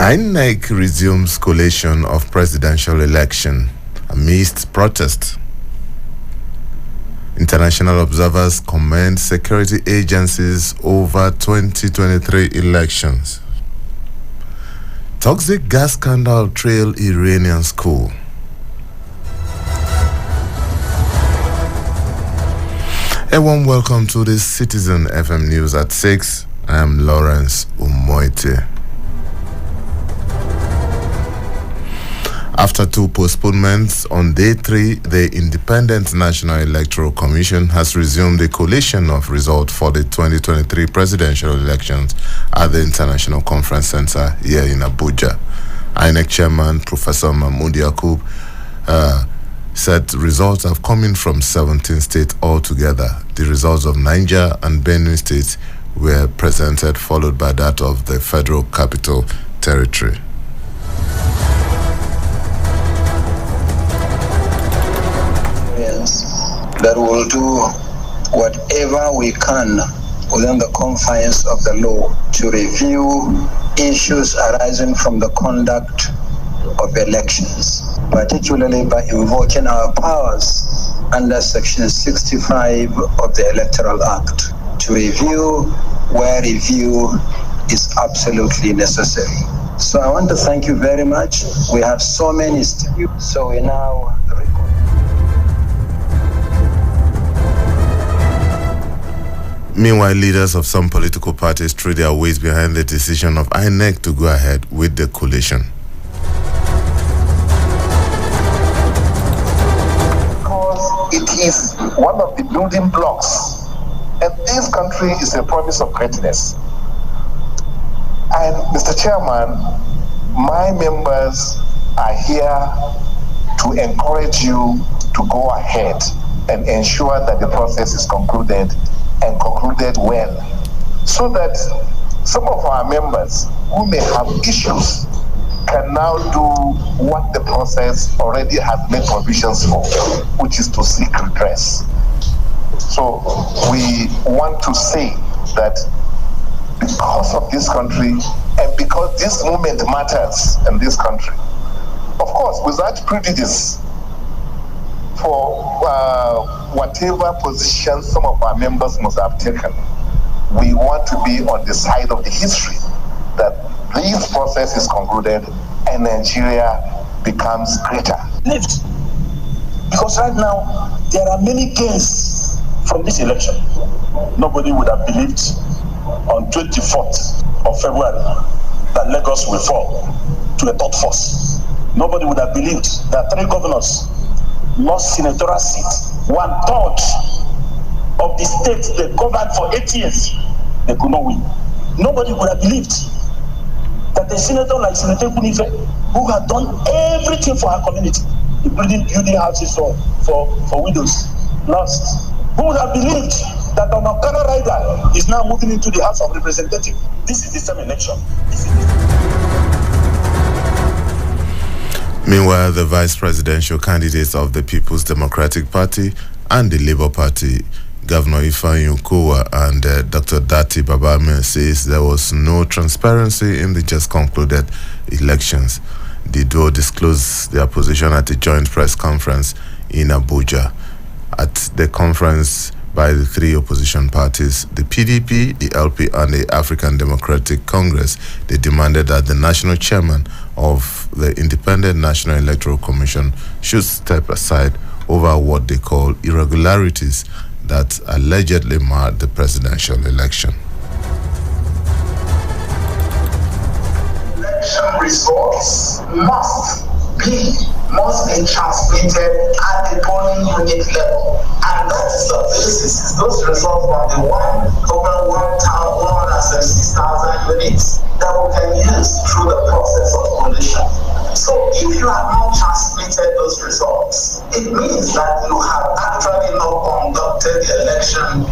INEC resumes collation of presidential election amidst protest. International observers commend security agencies over 2023 elections. Toxic gas scandal trail Iranian school. A warm welcome to the Citizen FM News at 6. I am Lawrence Umoite. After two postponements, on day 3, the Independent National Electoral Commission has resumed the collation of results for the 2023 presidential elections at the International Conference Center here in Abuja. INEC Chairman Professor Mahmoud Yakub said results have come in from 17 states altogether. The results of Niger and Benue states were presented, followed by that of the Federal Capital Territory. That will do whatever we can within the confines of the law to review issues arising from the conduct of elections, particularly by invoking our powers under Section 65 of the Electoral Act to review where review is absolutely necessary. So I want to thank you very much. We have so many steps, so we now Meanwhile, leaders of some political parties threw their weight behind the decision of INEC to go ahead with the collation. Because it is one of the building blocks, and this country is a promise of greatness. And Mr. Chairman, my members are here to encourage you to go ahead and ensure that the process is concluded and concluded well, so that some of our members who may have issues can now do what the process already has made provisions for, which is to seek redress. So we want to say that because of this country and because this movement matters in this country, of course, without prejudice for whatever position some of our members must have taken, we want to be on the side of the history that this process is concluded and Nigeria becomes greater. Lift. Because right now, there are many gains from this election. Nobody would have believed on 24th of February that Lagos will fall to a third force. Nobody would have believed that 3 governors lost senatorial seats, 1/3 of the states they governed for 8 years, they could not win. Nobody would have believed that a senator like Senator Kunife, who had done everything for her community, including building houses for widows, lost. Who would have believed that an Okada rider is now moving into the House of Representatives? This is the same election. Meanwhile, the vice presidential candidates of the People's Democratic Party and the Labour Party, Governor Ifeanyi Ukowa and Dr. Dati Babame, says there was no transparency in the just concluded elections. The duo disclosed their position at a joint press conference in Abuja. At the conference by the 3 opposition parties, the PDP, the LP, and the African Democratic Congress, they demanded that the national chairman of the Independent National Electoral Commission should step aside over what they call irregularities that allegedly marred the presidential election. Election results must be transmitted at the polling unit level. And that is the basis. Those results are the over 176,000 units that we can use through the process of collation. So if you have not transmitted those results, it means that you have actually not conducted the election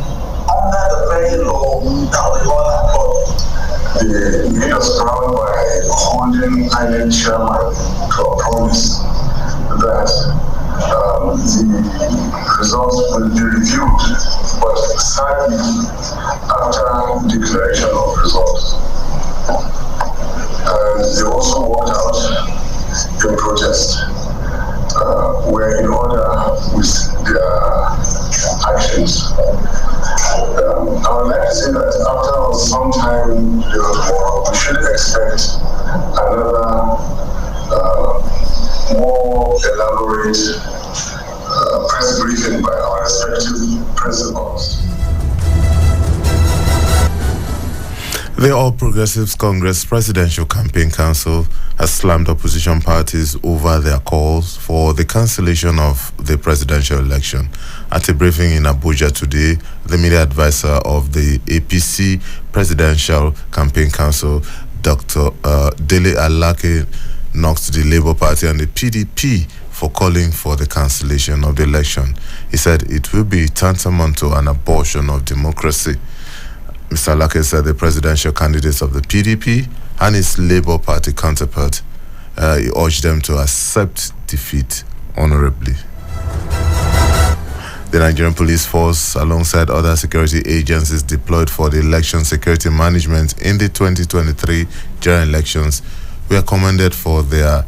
under the very law that we all accord. The made us proud by holding INEC chairman to a promise that the results will be reviewed, but sadly, after declaration of results. They also The All Progressives Congress Presidential Campaign Council has slammed opposition parties over their calls for the cancellation of the presidential election. At a briefing in Abuja today, the media advisor of the APC Presidential Campaign Council, Dr. Dele Alake, knocked the Labour Party and the PDP for calling for the cancellation of the election. He said it will be tantamount to an abortion of democracy. Mr. Lake said the presidential candidates of the PDP and his Labour Party counterpart, he urged them to accept defeat honorably. The Nigerian Police Force, alongside other security agencies deployed for the election security management in the 2023 general elections, were commended for their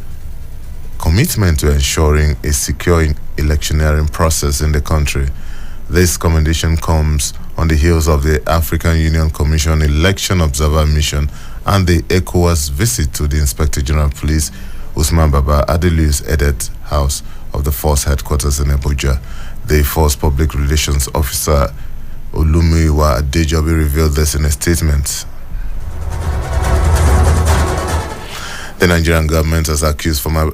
commitment to ensuring a secure electioneering process in the country. This commendation comes on the heels of the African Union Commission Election Observer Mission and the ECOWAS visit to the Inspector General of Police, Usman Baba Adelu's Edet House of the Force headquarters in Abuja. The Force Public Relations Officer Olumiwa Adejobi revealed this in a statement. The Nigerian government has accused former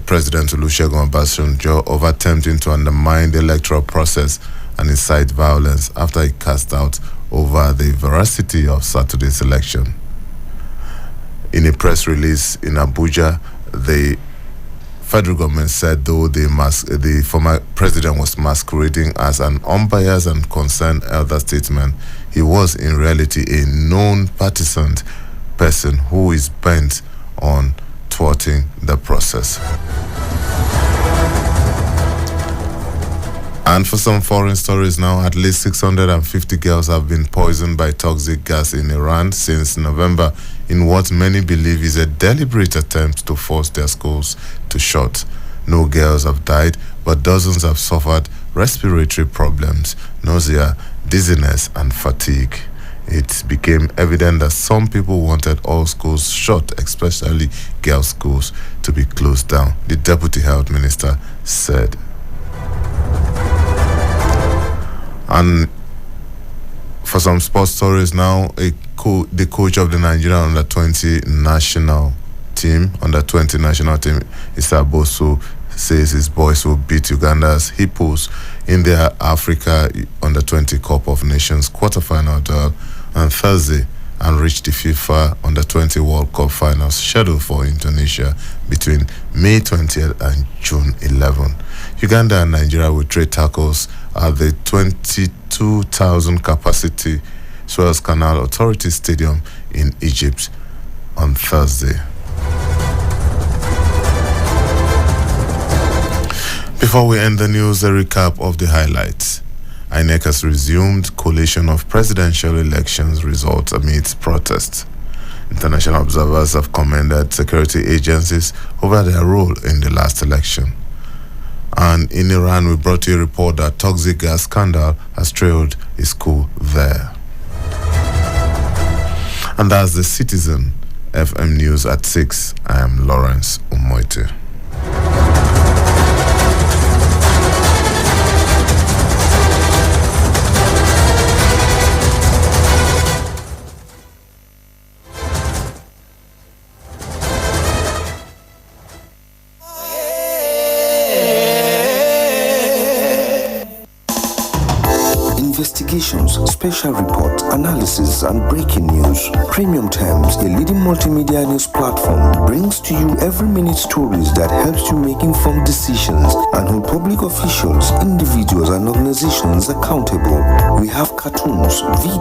President Olusegun Obasanjo of attempting to undermine the electoral process and incite violence after he cast doubt over the veracity of Saturday's election. In a press release in Abuja, the federal government said though the former president was masquerading as an unbiased and concerned elder statesman, he was in reality a known partisan person who is bent on thwarting the process. And for some foreign stories now, at least 650 girls have been poisoned by toxic gas in Iran since November in what many believe is a deliberate attempt to force their schools to shut. No girls have died, but dozens have suffered respiratory problems, nausea, dizziness, and fatigue. It became evident that some people wanted all schools shut, especially girls' schools, to be closed down, the Deputy Health Minister said. And for some sports stories now, the coach of the Nigerian under-20 national team, Issa Boso, says his boys will beat Uganda's Hippos in their Africa under-20 Cup of Nations quarterfinal duel on Thursday and reach the FIFA under-20 World Cup finals scheduled for Indonesia between May 20th and June 11. Uganda and Nigeria will trade tackles at the 22,000 capacity Suez Canal Authority Stadium in Egypt on Thursday. Before we end the news, a recap of the highlights. INEC has resumed collation of presidential elections results amidst protests. International observers have commended security agencies over their role in the last election. And in Iran, we brought you a report that toxic gas scandal has trailed a school there. And that's the Citizen FM News at 6. I am Lawrence Umoite. Investigations, special reports, analysis, and breaking news. Premium Times, a leading multimedia news platform, brings to you every minute stories that helps you make informed decisions and hold public officials, individuals, and organizations accountable. We have cartoons, videos,